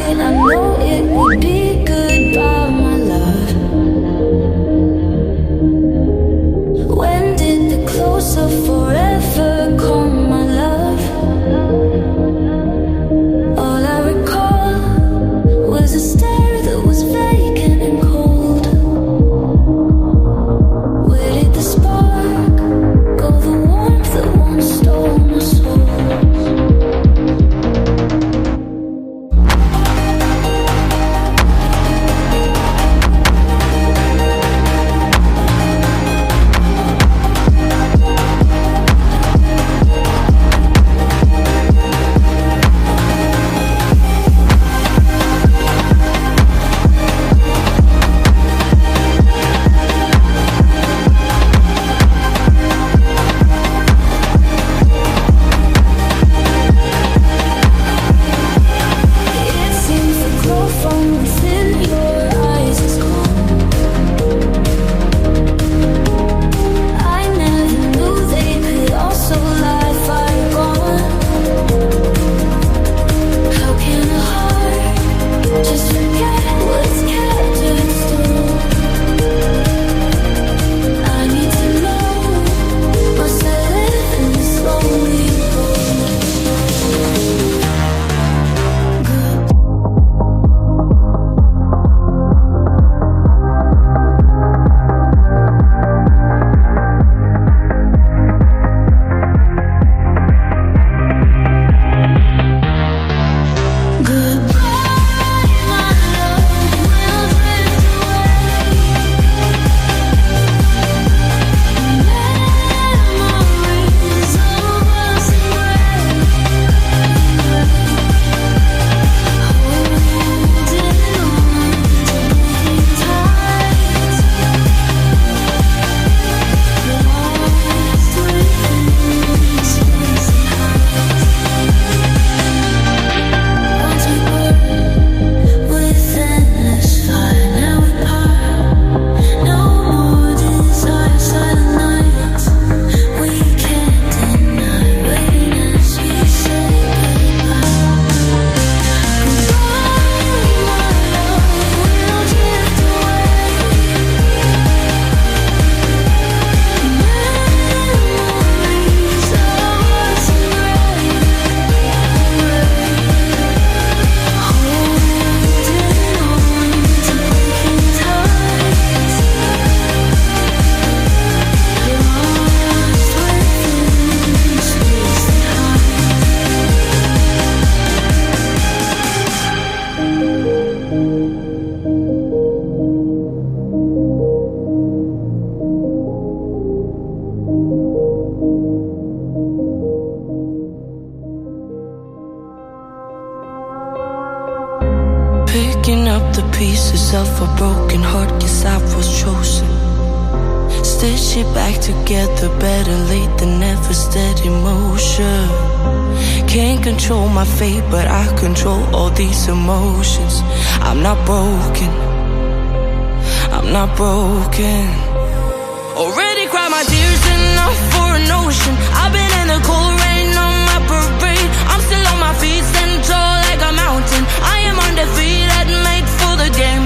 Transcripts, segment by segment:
it, I know it would be goodbye, my love. When did the close of forever come, my love? All I recall was a stare that was vacant and cold. Where did the spark go, the warmth that once stole my soul? Picking up the pieces of a broken heart, guess I was chosen. Stitch it back together, better late than never, steady motion. Can't control my fate, but I control all these emotions. I'm not broken, I'm not broken. Already cried my tears enough for an ocean. I've been in the cold rain on my parade. I'm still on my feet, stand tall like a mountain. I am undefeated, made for the game.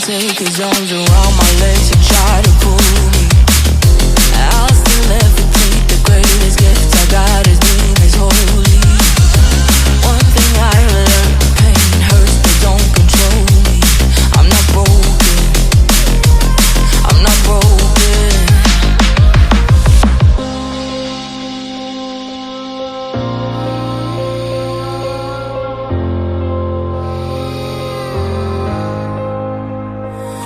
Take his arms around my legs and try to pull me. I'll still levitate. The greatest gift I got, his name is holy. One thing I learned, pain hurts but don't control me. I'm not broken, I'm not broken.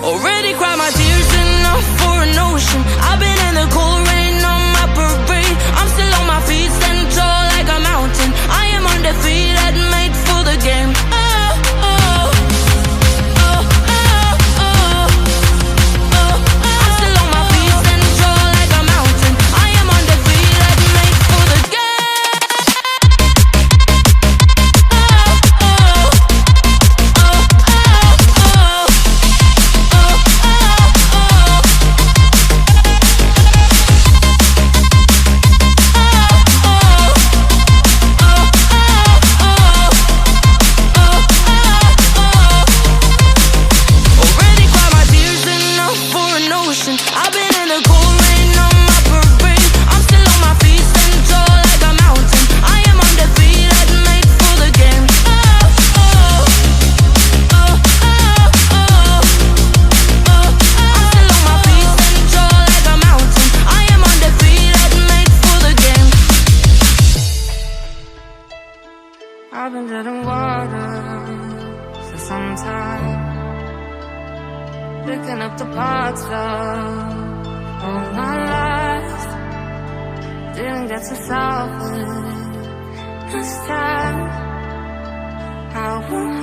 Already cried my tears enough for an ocean. I've been in the cold rain on my parade. I'm still on my feet. I've been dead in water for some time, picking up the parts of all my life. Didn't get to solve it this time. I won't